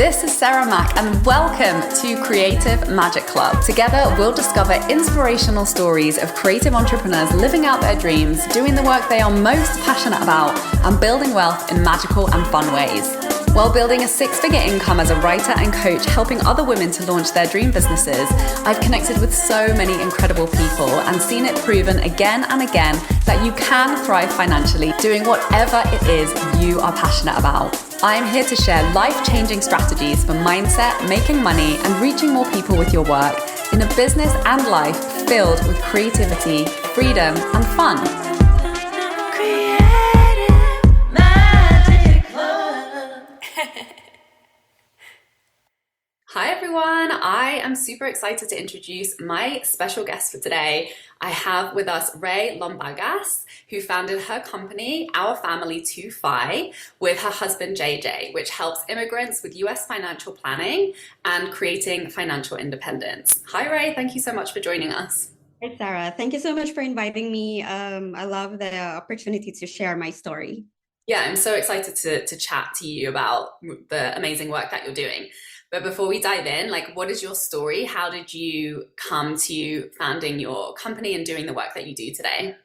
This is Sarah Mack and welcome to Creative Magic Club. Together, we'll discover inspirational stories of creative entrepreneurs living out their dreams, doing the work they are most passionate about, and building wealth in magical and fun ways. While building a six-figure income as a writer and coach, helping other women to launch their dream businesses, I've connected with so many incredible people and seen it proven again and again that you can thrive financially doing whatever it is you are passionate about. I am here to share life-changing strategies for mindset, making money, and reaching more people with your work in a business and life filled with creativity, freedom, and fun. Hi everyone, I am super excited to introduce my special guest for today. I have with us Rae Lumagbas, who founded her company, Our Family 2FI, with her husband JJ, which helps immigrants with US financial planning and creating financial independence. Hi Rae, thank you so much for joining us. Hi Sarah, thank you so much for inviting me. I love the opportunity to share my story. Yeah, I'm so excited to chat to you about the amazing work that you're doing. But before we dive in, what is your story? How did you come to founding your company and doing the work that you do today?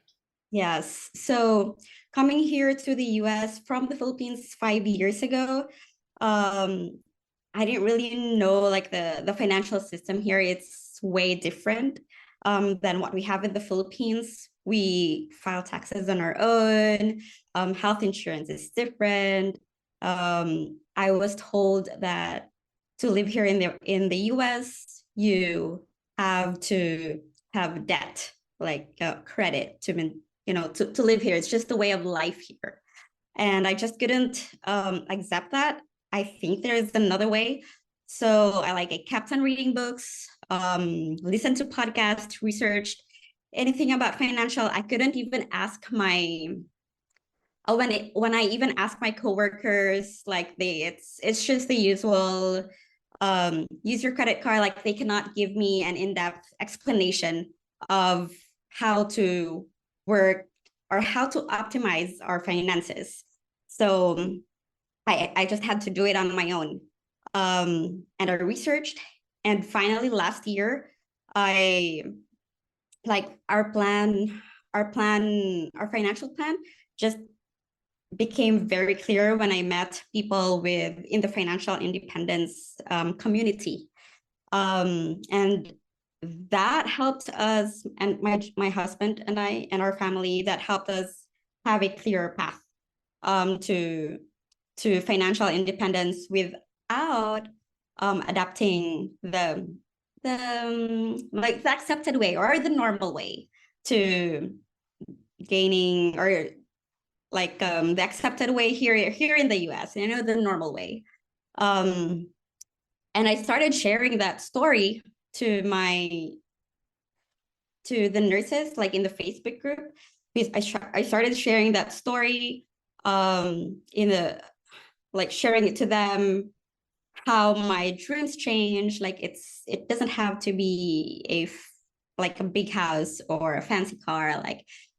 Yes, so coming here to the US from the Philippines 5 years ago, I didn't really know the financial system here. It's way different than what we have in the Philippines. We file taxes on our own. Health insurance is different. I was told that to live here in the US, you have to have debt, credit to live here. It's just the way of life here. And I just couldn't accept that. I think there is another way. So I kept on reading books, listened to podcasts, researched anything about financial. I couldn't even ask when I even ask my coworkers, it's just the usual, use your credit card. They cannot give me an in-depth explanation of how to work or how to optimize our finances. So I just had to do it on my own. And I researched, and finally last year, our financial plan just became very clear when I met people in the financial independence community. And that helped us, and my husband and I and our family, that helped us have a clearer path to financial independence without adapting the accepted way or the normal way to gaining, or the accepted way here in the US, the normal way. And I started sharing that story to the nurses, in the Facebook group, because I started sharing that story, sharing it to them, how my dreams change. It doesn't have to be a big house or a fancy car.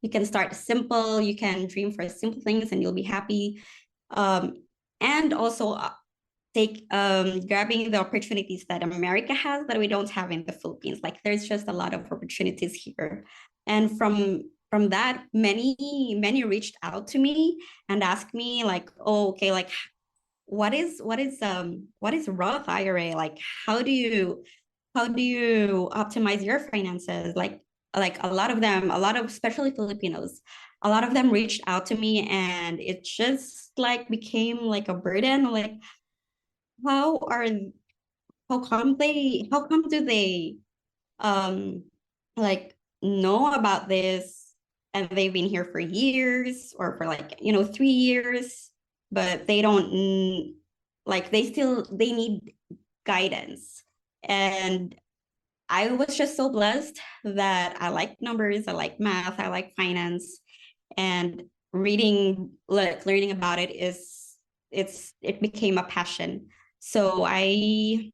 You can start simple, you can dream for simple things and you'll be happy. And also grabbing the opportunities that America has that we don't have in the Philippines. There's just a lot of opportunities here. And from that, many reached out to me and asked me oh, okay, what is Roth IRA? How do you optimize your finances? A lot of especially Filipinos, a lot of them reached out to me, and it just became a burden. How come do they know about this, and they've been here for years, or for 3 years, but they don't they need guidance. And I was just so blessed that I like numbers, I like math, I like finance, and learning about it it became a passion. So I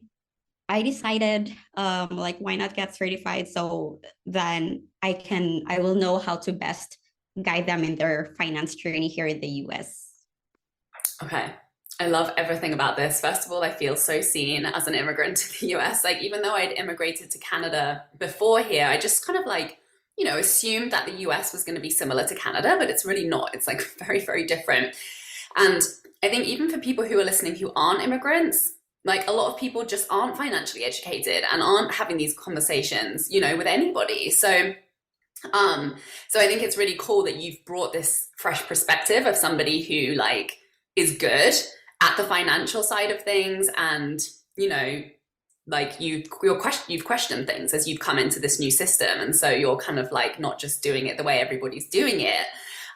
decided, why not get certified, so then I will know how to best guide them in their finance journey here in the US. Okay. I love everything about this. First of all, I feel so seen as an immigrant to the US. Like, even though I'd immigrated to Canada before here, I just kind of like, assumed that the US was going to be similar to Canada, but it's really not. It's like very, very different. And I think even for people who are listening who aren't immigrants, like a lot of people just aren't financially educated and aren't having these conversations, with anybody. Um, so I think it's really cool that you've brought this fresh perspective of somebody who like is good at the financial side of things, and like you've questioned things as you've come into this new system, and so you're kind of like not just doing it the way everybody's doing it.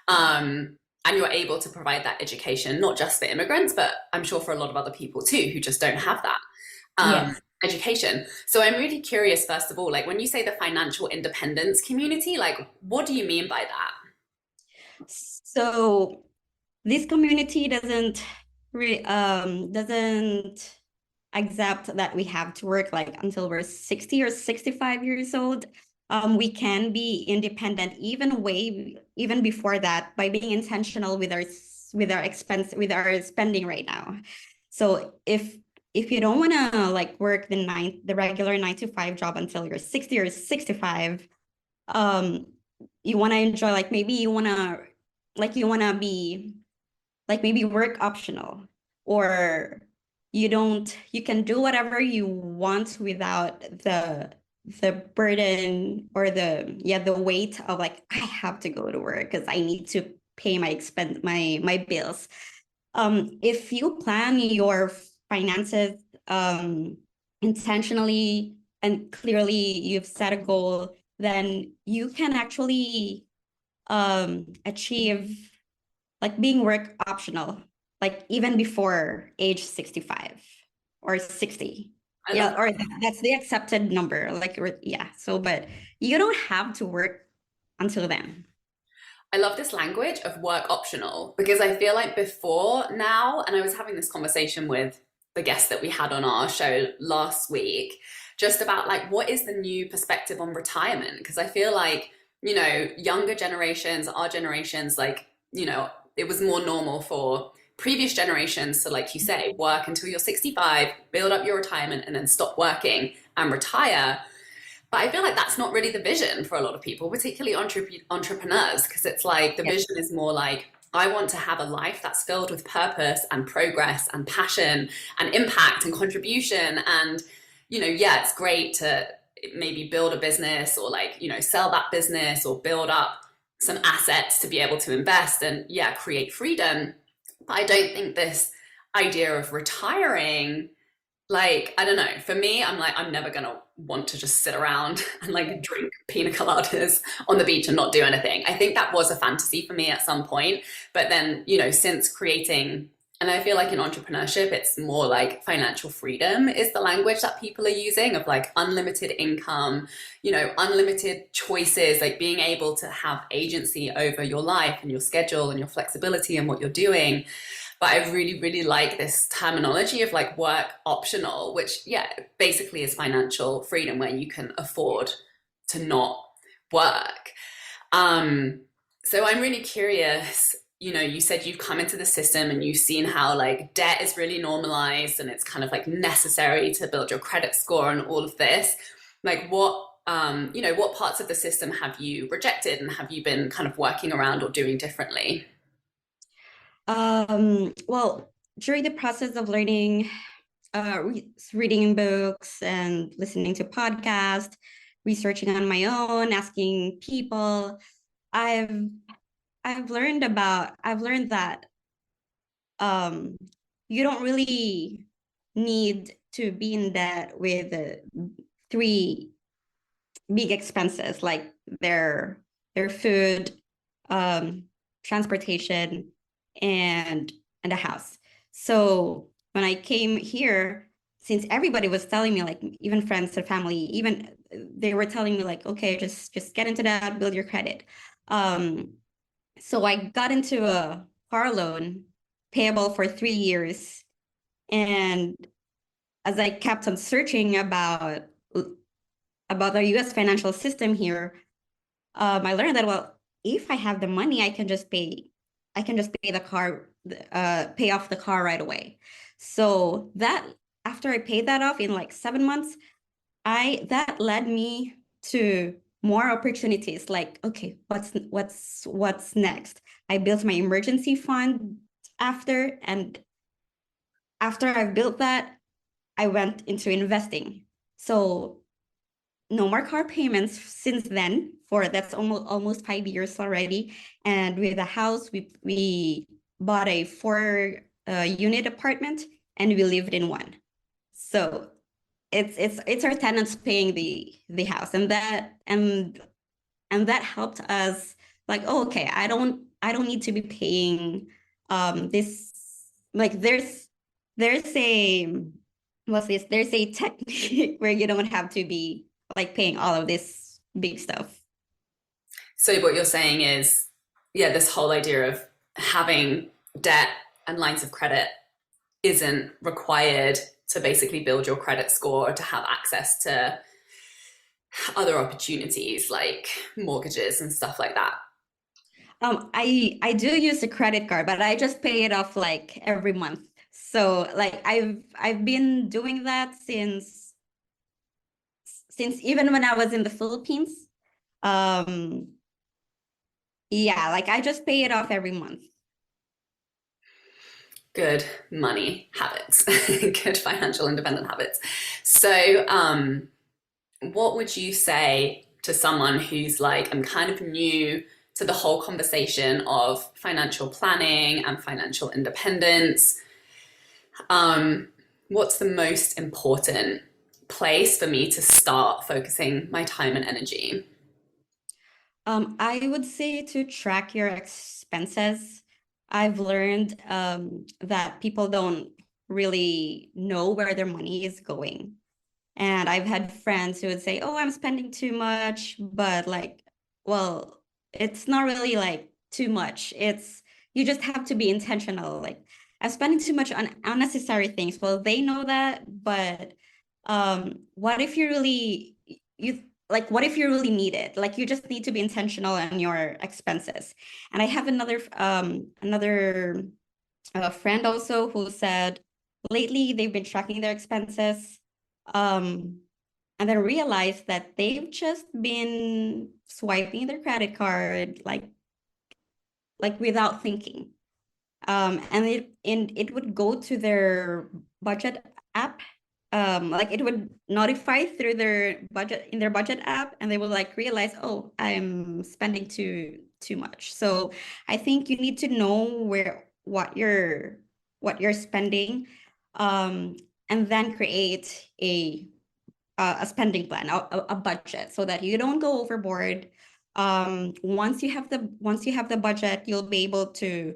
And you're able to provide that education, not just for immigrants, but I'm sure for a lot of other people too who just don't have that. Yes. Education. So I'm really curious, first of all, like when you say the financial independence community, like what do you mean by that? So this community doesn't accept that we have to work like until we're 60 or 65 years old. We can be independent even before that by being intentional with our spending right now. So if you don't want to like work the regular 9 to 5 job until you're 60 or 65, you want to enjoy, like maybe you want to be like maybe work optional, or you can do whatever you want without the burden or the weight of like, I have to go to work because I need to pay my bills. If you plan your finances intentionally and clearly, you've set a goal, then you can actually achieve like being work optional, like even before age 65 or 60. I Yeah, love or that's the accepted number. Like, yeah. So, but you don't have to work until then. I love this language of work optional, because I feel like before now, and I was having this conversation with the guest that we had on our show last week, just about like what is the new perspective on retirement? Because I feel like, younger generations, our generations, like, it was more normal for previous generations to, like you say, work until you're 65, build up your retirement, and then stop working and retire. But I feel like that's not really the vision for a lot of people, particularly entrepreneurs, because it's like the Yes. vision is more like, I want to have a life that's filled with purpose and progress and passion and impact and contribution. And, yeah, it's great to maybe build a business or like, sell that business or build up some assets to be able to invest and, yeah, create freedom. But I don't think this idea of retiring, like, I don't know. For me, I'm like, I'm never gonna want to just sit around and like drink pina coladas on the beach and not do anything. I think that was a fantasy for me at some point. But then, since creating, and I feel like in entrepreneurship, it's more like financial freedom is the language that people are using, of like unlimited income, unlimited choices, like being able to have agency over your life and your schedule and your flexibility and what you're doing. But I really, really like this terminology of like work optional, which, yeah, basically is financial freedom where you can afford to not work. Um, so I'm really curious. You said you've come into the system and you've seen how like debt is really normalized and it's kind of like necessary to build your credit score and all of this. Like what parts of the system have you rejected and have you been kind of working around or doing differently? Well, during the process of learning, reading books and listening to podcasts, researching on my own, asking people, I've I've learned that um, you don't really need to be in debt with three big expenses like their food, um, transportation, and a house. So when I came here, since everybody was telling me, like even friends and family, even they were telling me like, okay, just get into that, build your credit. Um, so I got into a car loan payable for 3 years, and as I kept on searching about the U.S. financial system here, I learned that, well, if I have the money, I can just pay I can just pay off the car right away. So that after I paid that off in like 7 months, that led me to more opportunities. Like, okay, what's next? I built my emergency fund and after I've built that, I went into investing. So no more car payments since then. For that's almost 5 years already. And with the house, we bought a 4 unit apartment, and we lived in one. So it's our tenants paying the house, and that helped us, like, oh, okay, I don't need to be paying this, like, there's a what's this there's a technique where you don't have to be like paying all of this big stuff. So what you're saying is, yeah, this whole idea of having debt and lines of credit isn't required to basically build your credit score or to have access to other opportunities like mortgages and stuff like that. I do use a credit card, but I just pay it off like every month. So like I've been doing that since even when I was in the Philippines. Um, yeah, like I just pay it off every month. Good money habits, good financial independent habits. So, what would you say to someone who's like, I'm kind of new to the whole conversation of financial planning and financial independence? What's the most important place for me to start focusing my time and energy? I would say to track your expenses. I've learned that people don't really know where their money is going. And I've had friends who would say, "Oh, I'm spending too much," but like, well, it's not really like too much. It's you just have to be intentional. Like, I'm spending too much on unnecessary things. Well, they know that, but what if you what if you really need it? Like, you just need to be intentional on your expenses. And I have another friend also who said lately they've been tracking their expenses, um, and then realized that they've just been swiping their credit card like without thinking. And it would go to their budget app. Like it would notify through their budget app, and they will like realize, oh, I'm spending too much. So I think you need to know what you're spending, um, and then create a spending plan, a budget, so that you don't go overboard. Once you have the budget, you'll be able to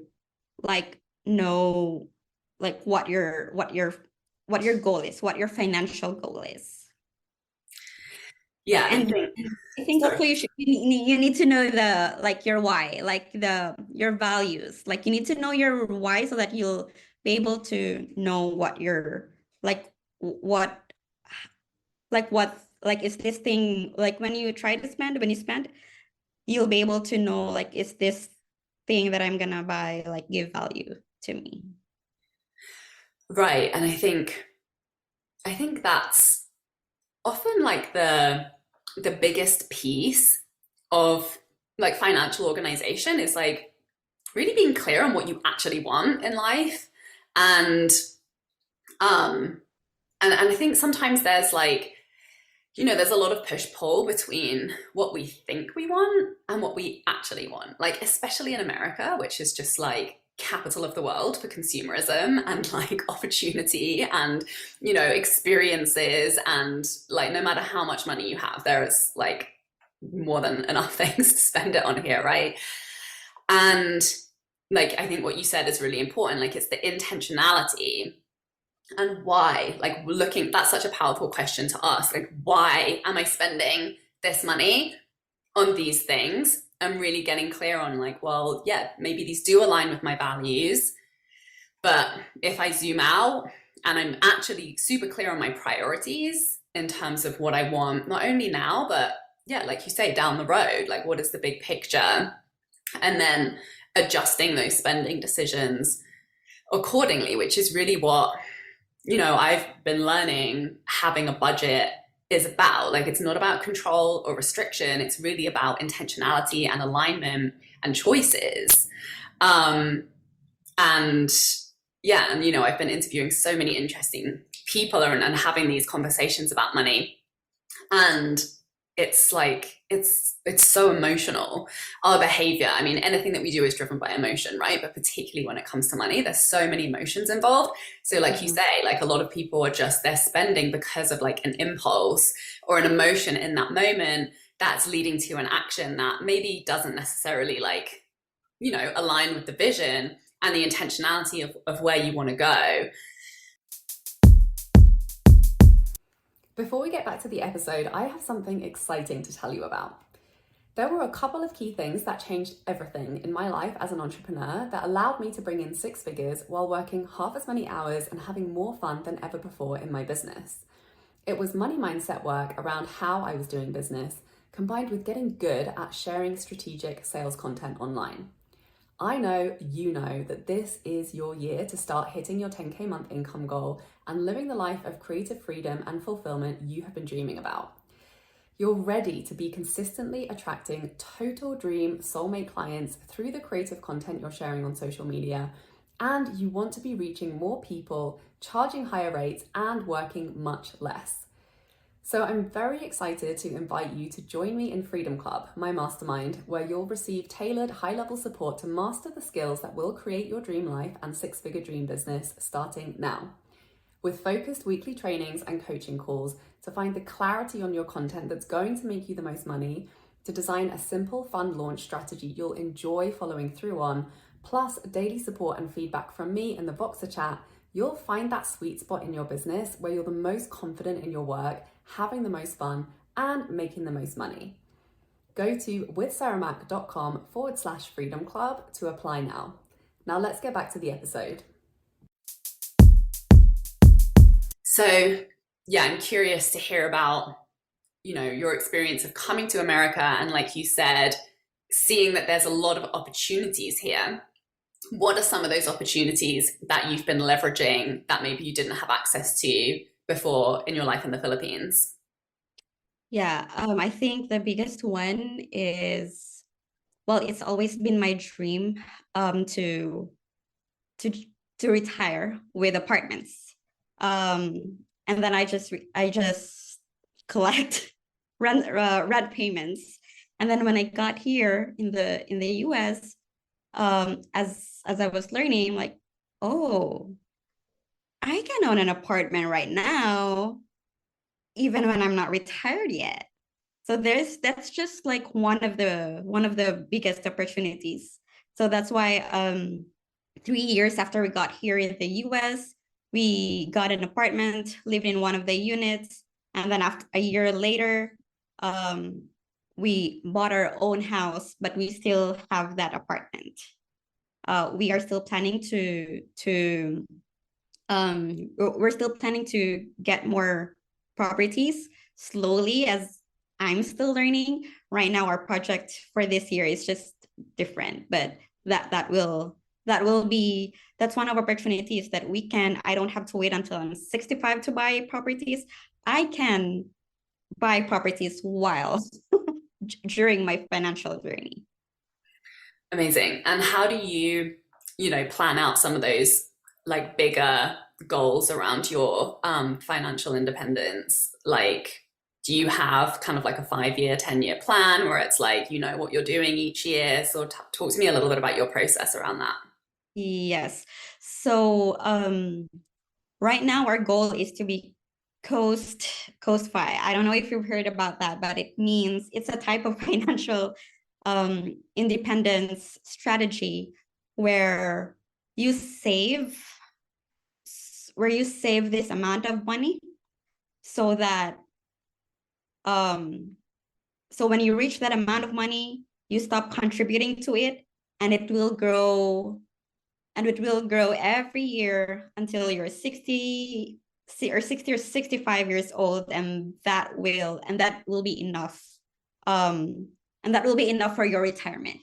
like know like what your goal is, what your financial goal is. Yeah, I And think, I think sorry. also you need to know the like your why, like your values. Like you need to know your why so that you'll be able to know what your like what what is this thing, like when you spend, you'll be able to know, like, is this thing that I'm gonna buy like give value to me. Right. And I think that's often like the biggest piece of like financial organization is like really being clear on what you actually want in life. And um and I think sometimes there's like, there's a lot of push pull between what we think we want and what we actually want. Like, especially in America, which is just like capital of the world for consumerism and like opportunity and, experiences. And like, no matter how much money you have, there is like more than enough things to spend it on here, right? And like, I think what you said is really important. Like, it's the intentionality and why, like, looking, that's such a powerful question to ask, like, why am I spending this money on these things, and really getting clear on like, well, yeah, maybe these do align with my values, but if I zoom out and I'm actually super clear on my priorities in terms of what I want, not only now, but yeah, like you say, down the road, like what is the big picture, and then adjusting those spending decisions accordingly, which is really what, I've been learning having a budget is about. Like, it's not about control or restriction. It's really about intentionality and alignment and choices. Um, and yeah, and I've been interviewing so many interesting people and having these conversations about money. And it's like it's so emotional, our behavior. I mean, anything that we do is driven by emotion, right? But particularly when it comes to money, there's so many emotions involved. So like you say, like a lot of people are just, they're spending because of like an impulse or an emotion in that moment that's leading to an action that maybe doesn't necessarily like align with the vision and the intentionality of where you want to go. Before we get back to the episode, I have something exciting to tell you about. There were a couple of key things that changed everything in my life as an entrepreneur that allowed me to bring in 6 figures while working half as many hours and having more fun than ever before in my business. It was money mindset work around how I was doing business, combined with getting good at sharing strategic sales content online. I know you know that this is your year to start hitting your 10K month income goal and living the life of creative freedom and fulfillment you have been dreaming about. You're ready to be consistently attracting total dream soulmate clients through the creative content you're sharing on social media, and you want to be reaching more people, charging higher rates, and working much less. So I'm very excited to invite you to join me in Freedom Club, my mastermind, where you'll receive tailored high-level support to master the skills that will create your dream life and 6-figure dream business starting now. With focused weekly trainings and coaching calls to find the clarity on your content that's going to make you the most money, to design a simple, fun launch strategy you'll enjoy following through on, plus daily support and feedback from me in the Voxer chat, you'll find that sweet spot in your business where you're the most confident in your work, having the most fun, and making the most money. Go to withsarahmac.com/freedom club to apply now. Now let's get back to the episode. So yeah, I'm curious to hear about, your experience of coming to America and, like you said, seeing that there's a lot of opportunities here. What are some of those opportunities that you've been leveraging that maybe you didn't have access to before in your life in the Philippines? Yeah, I think the biggest one is, well, it's always been my dream to to to retire with apartments. And then I just collect rent payments. And then when I got here in the US, as I was learning, like, oh, I can own an apartment right now, even when I'm not retired yet. So that's just like one of the biggest opportunities. So that's why 3 years after we got here in the US, we got an apartment, lived in one of the units, and then after a year later, we bought our own house, but we still have that apartment. We are still planning to we're still planning to get more properties slowly as I'm still learning. Right now, our project for this year is just different, but that's one of opportunities that I don't have to wait until I'm 65 to buy properties. I can buy properties while during my financial journey. Amazing. And how do you, plan out some of those like bigger goals around your financial independence? Like, do you have kind of like a 5-year, 10-year plan where it's like, what you're doing each year? So talk to me a little bit about your process around that. Yes. So right now our goal is to be coast fi. I don't know if you've heard about that, but it means it's a type of financial independence strategy where you save this amount of money so that so when you reach that amount of money, you stop contributing to it, and it will grow every year until you're 60 or 65 years old, and that will be enough for your retirement.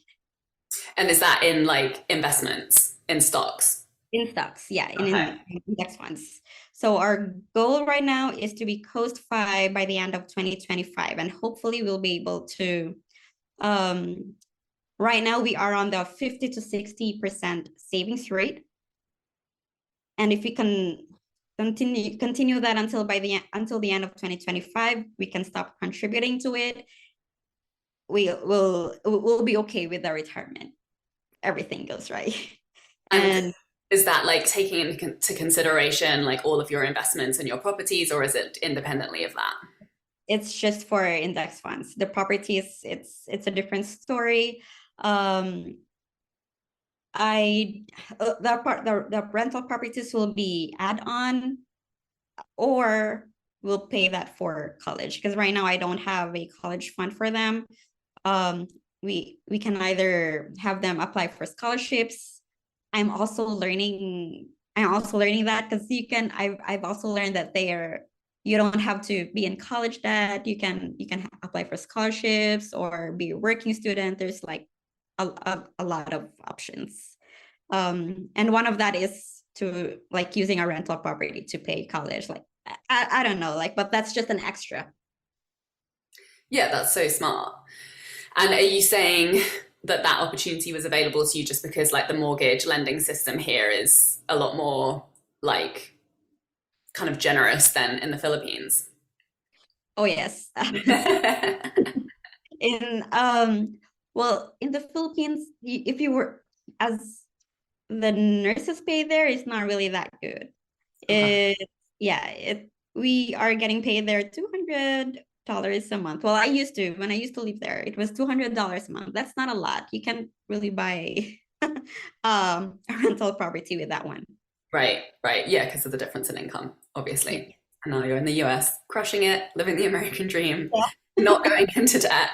And is that in like investments, in stocks? In stocks, yeah, Okay. in index funds. So our goal right now is to be coast five by the end of 2025, and hopefully we'll be able to. Right now we are on the 50 to 60% savings rate, and if we can continue that until the end of 2025, we can stop contributing to it. We'll be okay with the retirement. Everything goes right. And And is that like taking into consideration like all of your investments and your properties, or is it independently of that? it's just for index funds. The properties, it's a different story. Um, I the rental properties will be add on, or we'll pay that for college, because right now I don't have a college fund for them. Um, we can either have them apply for scholarships. I'm also learning that, because I've also learned that you don't have to be in college debt. You can apply for scholarships or be a working student. There's like a lot of options. And one of that is to like using a rental property to pay college. Like I don't know, like, but that's just an extra. Yeah, that's so smart. And are you saying that that opportunity was available to you just because like the mortgage lending system here is a lot more like kind of generous than in the Philippines? Oh yes. in well, in the Philippines, if you were as the nurses pay there is not really that good. Okay. It Yeah, we are getting paid there $200 a month. Well, when I used to live there, it was $200 a month. That's not a lot. You can really buy a rental property with that one. Right, right. Yeah, because of the difference in income, obviously. And now you're in the US, crushing it, living the American dream, not going into debt.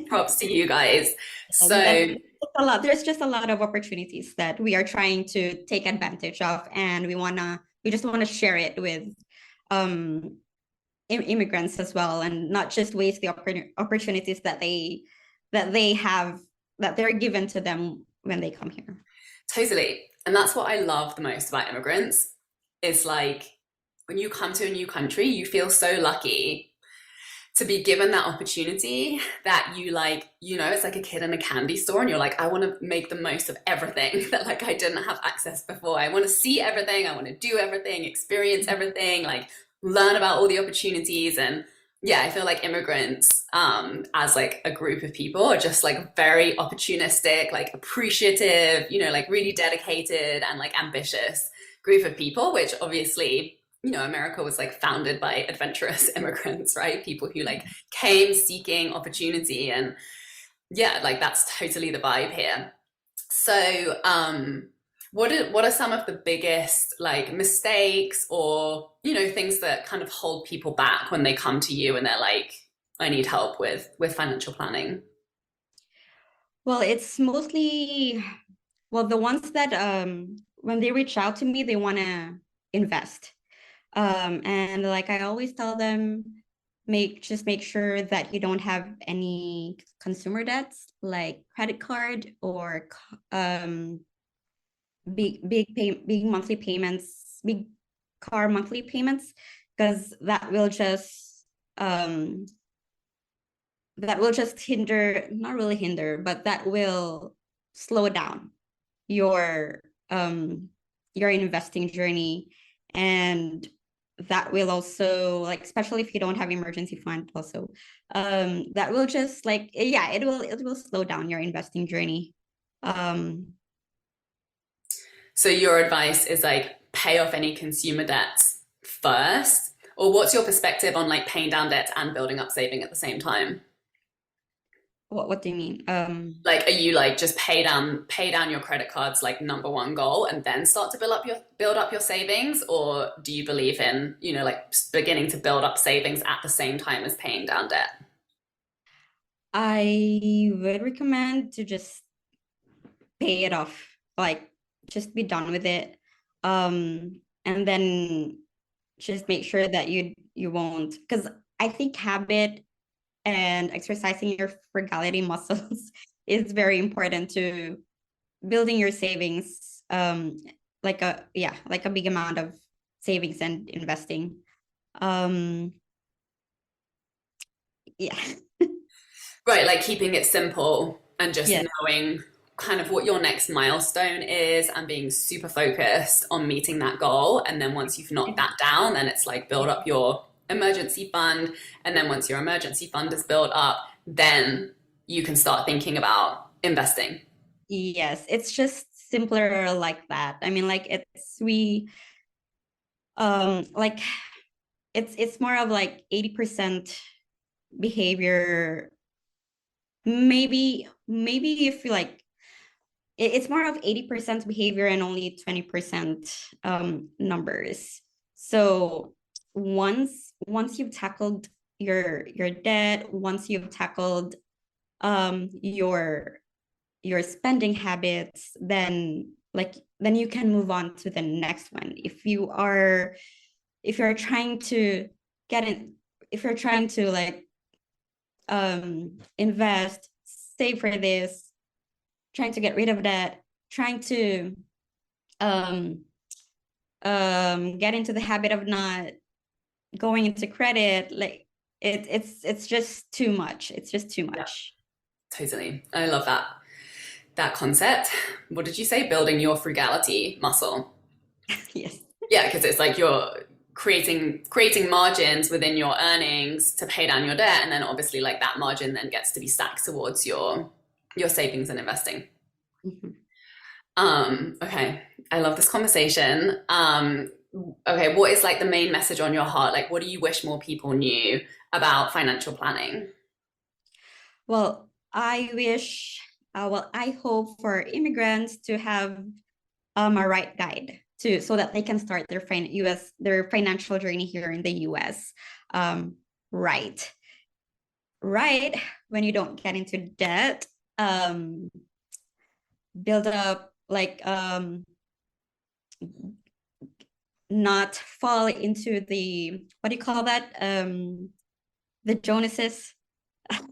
Props to you guys. That's So, a lot. There's just a lot of opportunities that we are trying to take advantage of, and we just wanna share it with um immigrants as well, and not just waste the opportunities that they have, that they're given to them when they come here. totally. And that's what I love the most about immigrants is like when you come to a new country, you feel so lucky to be given that opportunity that you like, it's like a kid in a candy store and you're like, I want to make the most of everything that like I didn't have access before. I want to see everything, I want to do everything, experience everything, like learn about all the opportunities. And yeah, I feel like immigrants as like a group of people are just like very opportunistic, like appreciative, like really dedicated and like ambitious group of people, which obviously America was like founded by adventurous immigrants, right? People who like came seeking opportunity. And yeah, like that's totally the vibe here. So, what are some of the biggest like mistakes or, things that kind of hold people back when they come to you and they're like, I need help with financial planning? Well, it's mostly, well, the ones that when they reach out to me, they want to invest. And like I always tell them, make sure that you don't have any consumer debts like credit card or big monthly payments, big car monthly payments, because that will just hinder, not really hinder, but that will slow down your your investing journey. And that will also, like, especially if you don't have emergency fund also, that will just like, yeah, it will slow down your investing journey. um So your advice is like pay off any consumer debts first, or what's your perspective on like paying down debts and building up saving at the same time? what do you mean? Like, are you like just pay down your credit cards like number one goal and then start to build up your savings, or do you believe in like beginning to build up savings at the same time as paying down debt? I would recommend to just pay it off, like just be done with it. And then just make sure that you won't, because I think habit and exercising your frugality muscles is very important building your savings, like a yeah, like a big amount of savings and investing. Um, yeah. Right, like keeping it simple and just Yeah. knowing kind of what your next milestone is and being super focused on meeting that goal. And then once you've knocked that down, then it's like build up your emergency fund. And then once your emergency fund is built up, then you can start thinking about investing. Yes, it's just simpler like that. I mean, like like it's more of like 80% behavior. Maybe if you like it's more of 80% behavior and only 20% numbers. So once you've tackled your debt, once you've tackled um your your spending habits, then you can move on to the next one. If you're trying to get in, if you're trying to like invest, save for this, trying to get rid of that, trying to um get into the habit of not going into credit, like it's just too much. It's just too Yeah, much. totally. I love that concept. What did you say? Building your frugality muscle. Yes. Yeah, because it's like you're creating margins within your earnings to pay down your debt, and then obviously like that margin then gets to be stacked towards your savings and investing. Mhm. Okay, I love this conversation. Okay, what is like the main message on your heart? Like, what do you wish more people knew about financial planning? Well, I hope for immigrants to have a right guide to so that they can start their financial journey here in the US. Um, right, right when you don't get into debt, um, build up like not fall into the what do you call that? The Jonases.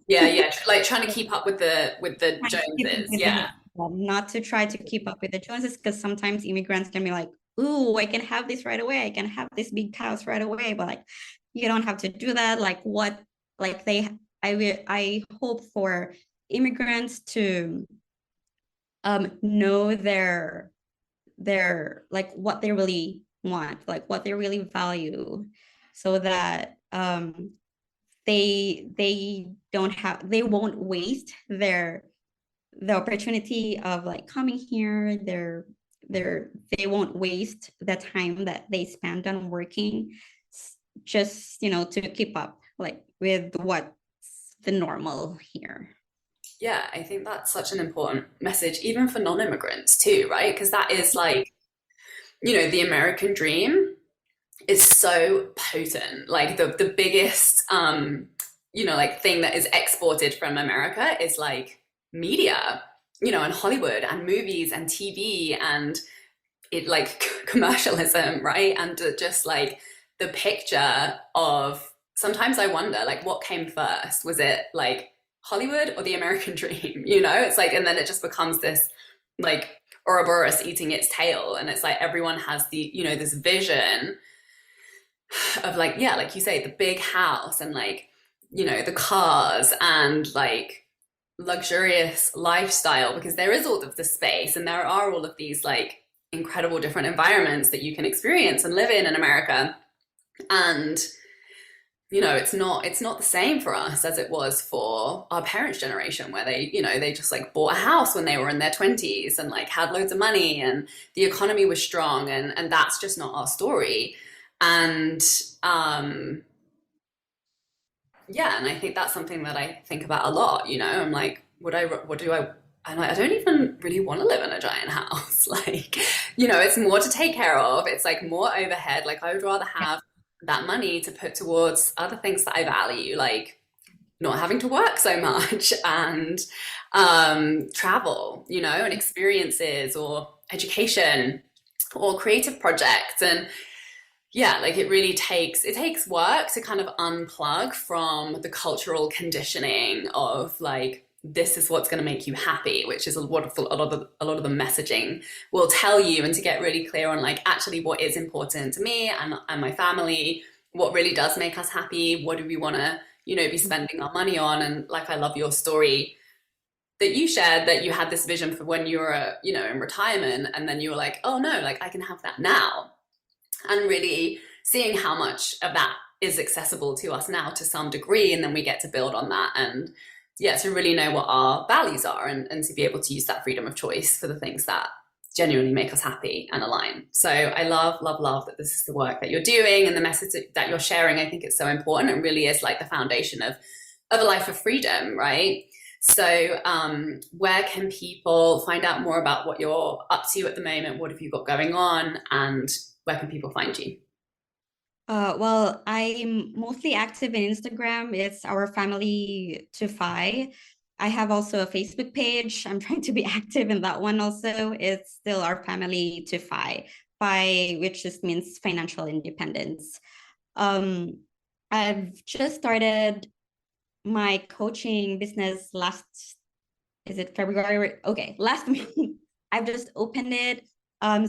Yeah, yeah, like trying to keep up with the Trying to keep up Joneses. with Yeah, not to try to keep up with the Joneses, because sometimes immigrants can be like, "Ooh, I can have this right away. I can have this big house right away." But like, you don't have to do that. Like what? Like I hope for immigrants to know their like what they really want, like what they really value, so that they won't waste the opportunity of like coming here. They won't waste the time that they spend on working just to keep up like with what's the normal here. yeah, I think that's such an important message, even for non-immigrants too, right? Because that is like, the American dream is so potent. Like the biggest like thing that is exported from America is like media, and Hollywood and movies and TV and it like commercialism, right? And just like the picture of sometimes I wonder like what came first? Was it like Hollywood or the American dream? It's like and then it just becomes this like Ouroboros eating its tail and it's like everyone has this vision of like yeah like you say the big house and like the cars and like luxurious lifestyle because there is all of the space and there are all of these like incredible different environments that you can experience and live in America and it's not the same for us as it was for our parents' generation where they just like bought a house when they were in their 20s and like had loads of money and the economy was strong and that's just not our story and um yeah and I think that's something that I think about a lot. I'm like what do I I'm like, I don't even really want to live in a giant house. Like, it's more to take care of. It's like more overhead. Like, I would rather Yeah. have that money to put towards other things that I value, like not having to work so much and travel, and experiences or education or creative projects. And yeah, like it takes work to kind of unplug from the cultural conditioning of like this is what's going to make you happy, which is what a lot of the messaging will tell you, and to get really clear on like actually what is important to me and my family, what really does make us happy, what do we want to, you know, be spending our money on. And like, I love your story that you shared, that you had this vision for when you were, you know, in retirement, and then you were like, oh no, like I can have that now. And really seeing how much of that is accessible to us now to some degree, and then we get to build on that, and yeah, to really know what our values are, and to be able to use that freedom of choice for the things that genuinely make us happy and align. So I love that this is the work that you're doing, and the message that you're sharing. I think it's so important. It really is like the foundation of a life of freedom, right? So where can people find out more about what you're up to at the moment? What have you got going on, and where can people find you? Well, I'm mostly active in Instagram. It's our family to Fi. I have also a Facebook page. I'm trying to be active in that one also. It's still our family to Fi, Fi, which just means financial independence. I've just started my coaching business is it February? Okay, last month. I've just opened it.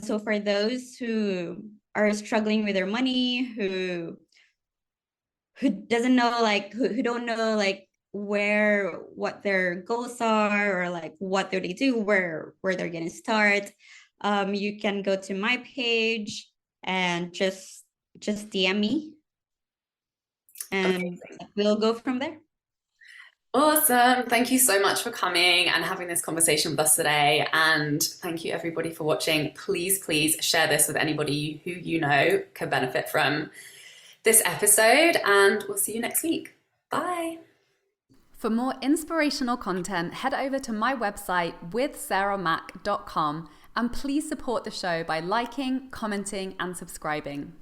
So for those who are struggling with their money, who doesn't know, like who don't know like what their goals are, or like what do they do, where they're gonna start, you can go to my page and just DM me, and Amazing. we'll go from there. Awesome. Thank you so much for coming and having this conversation with us today. And thank you everybody for watching. Please share this with anybody who you know could benefit from this episode, and we'll see you next week. Bye. For more inspirational content, head over to my website withsarahmac.com, and please support the show by liking, commenting, and subscribing.